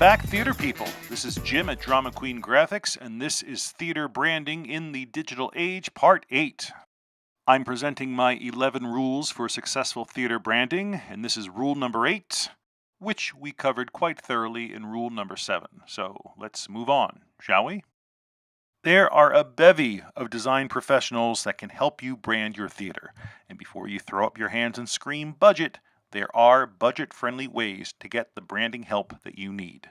back, theater people. This is Jim at Drama Queen Graphics, and this is Theater Branding in the Digital Age, Part 8. I'm presenting my 11 rules for successful theater branding, and this is rule number 8, which we covered quite thoroughly in rule number 7. So let's move on, shall we? There are a bevy of design professionals that can help you brand your theater. And before you throw up your hands and scream budget, there are budget-friendly ways to get the branding help that you need.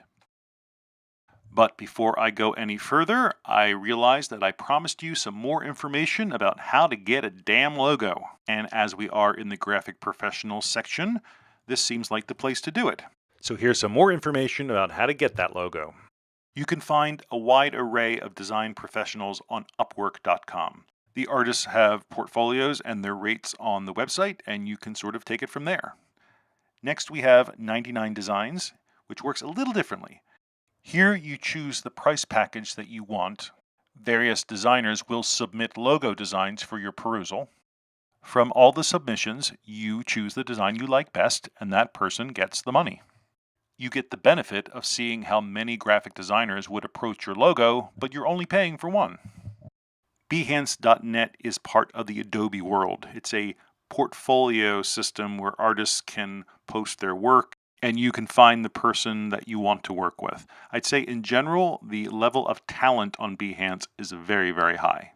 But before I go any further, I realized that I promised you some more information about how to get a damn logo. And as we are in the graphic professionals section, this seems like the place to do it. So here's some more information about how to get that logo. You can find a wide array of design professionals on Upwork.com. The artists have portfolios and their rates on the website, and you can sort of take it from there. Next, we have 99 Designs, which works a little differently. Here you choose the price package that you want. Various designers will submit logo designs for your perusal. From all the submissions, you choose the design you like best, and that person gets the money. You get the benefit of seeing how many graphic designers would approach your logo, but you're only paying for one. Behance.net is part of the Adobe world. It's a portfolio system where artists can post their work and you can find the person that you want to work with. I'd say in general, the level of talent on Behance is very, very high.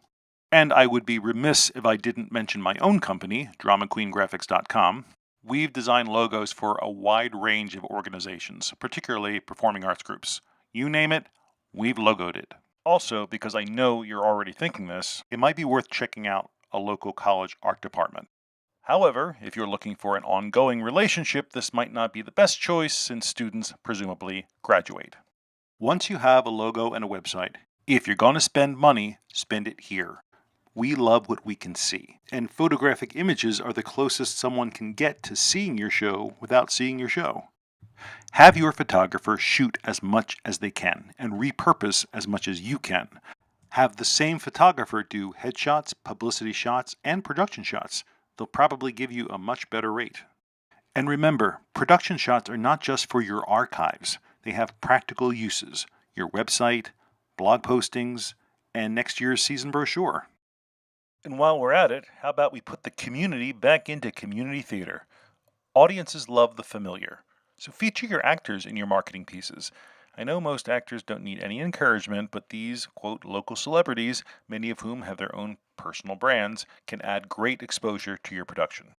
And I would be remiss if I didn't mention my own company, DramaQueenGraphics.com. We've designed logos for a wide range of organizations, particularly performing arts groups. You name it, we've logoed it. Also, because I know you're already thinking this, it might be worth checking out a local college art department. However, if you're looking for an ongoing relationship, this might not be the best choice since students presumably graduate. Once you have a logo and a website, if you're going to spend money, spend it here. We love what we can see, and photographic images are the closest someone can get to seeing your show without seeing your show. Have your photographer shoot as much as they can and repurpose as much as you can. Have the same photographer do headshots, publicity shots, and production shots. They'll probably give you a much better rate. And remember, production shots are not just for your archives. They have practical uses, your website, blog postings, and next year's season brochure. And while we're at it, how about we put the community back into community theater? Audiences love the familiar, so feature your actors in your marketing pieces. I know most actors don't need any encouragement, but these, quote, local celebrities, many of whom have their own personal brands, can add great exposure to your production.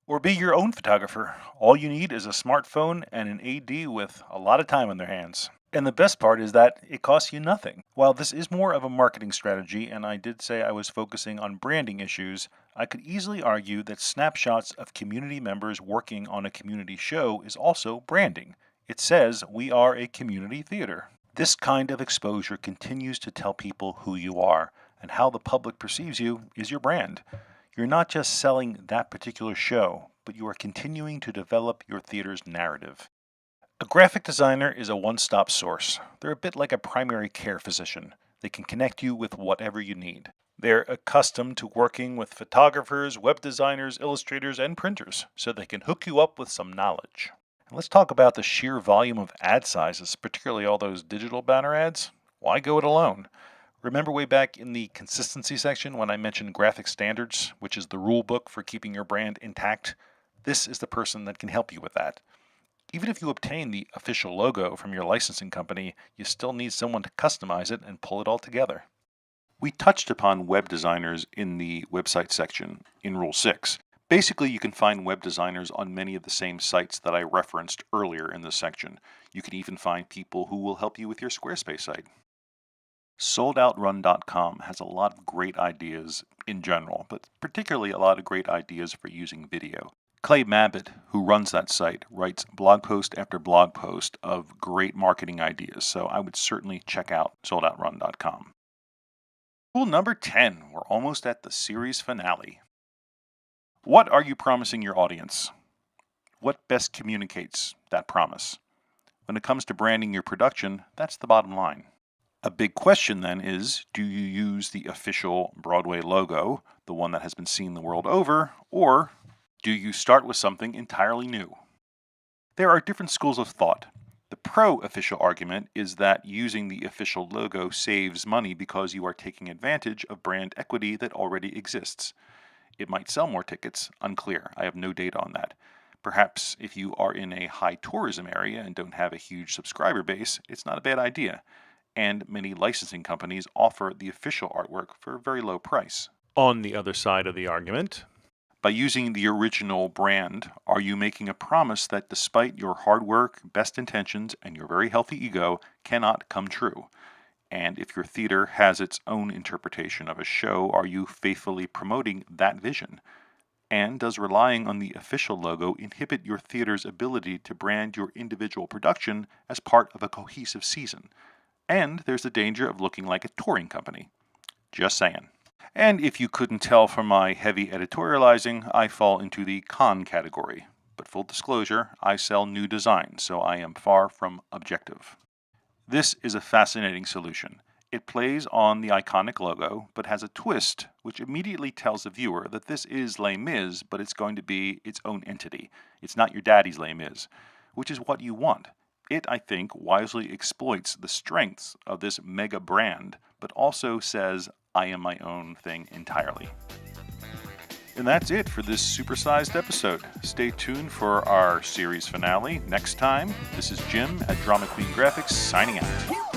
Or be your own photographer. All you need is a smartphone and an AD with a lot of time on their hands. And the best part is that it costs you nothing. While this is more of a marketing strategy, and I did say I was focusing on branding issues, I could easily argue that snapshots of community members working on a community show is also branding. It says we are a community theater. This kind of exposure continues to tell people who you are, and how the public perceives you is your brand. You're not just selling that particular show, but you are continuing to develop your theater's narrative. A graphic designer is a one-stop source. They're a bit like a primary care physician. They can connect you with whatever you need. They're accustomed to working with photographers, web designers, illustrators, and printers, so they can hook you up with some knowledge. And let's talk about the sheer volume of ad sizes, particularly all those digital banner ads. Why go it alone? Remember way back in the consistency section when I mentioned graphic standards, which is the rule book for keeping your brand intact? This is the person that can help you with that. Even if you obtain the official logo from your licensing company, you still need someone to customize it and pull it all together. We touched upon web designers in the website section in Rule 6. Basically, you can find web designers on many of the same sites that I referenced earlier in this section. You can even find people who will help you with your Squarespace site. SoldOutRun.com has a lot of great ideas in general, but particularly a lot of great ideas for using video. Clay Mabbitt, who runs that site, writes blog post after blog post of great marketing ideas, so I would certainly check out SoldOutRun.com. Rule number 10. We're almost at the series finale. What are you promising your audience? What best communicates that promise? When it comes to branding your production, that's the bottom line. A big question then is, do you use the official Broadway logo, the one that has been seen the world over, or do you start with something entirely new? There are different schools of thought. The pro-official argument is that using the official logo saves money because you are taking advantage of brand equity that already exists. It might sell more tickets, unclear. I have no data on that. Perhaps if you are in a high tourism area and don't have a huge subscriber base, it's not a bad idea. And many licensing companies offer the official artwork for a very low price. On the other side of the argument, By using the original brand, are you making a promise that despite your hard work, best intentions, and your very healthy ego, cannot come true? And if your theater has its own interpretation of a show, are you faithfully promoting that vision? And does relying on the official logo inhibit your theater's ability to brand your individual production as part of a cohesive season? And there's the danger of looking like a touring company. Just saying. And if you couldn't tell from my heavy editorializing, I fall into the con category. But full disclosure, I sell new designs, so I am far from objective. This is a fascinating solution. It plays on the iconic logo, but has a twist which immediately tells the viewer that this is Les Mis, but it's going to be its own entity. It's not your daddy's Les Mis, which is what you want. It, I think, wisely exploits the strengths of this mega brand, but also says, I am my own thing entirely. And that's it for this supersized episode. Stay tuned for our series finale next time. This is Jim at Drama Queen Graphics signing out.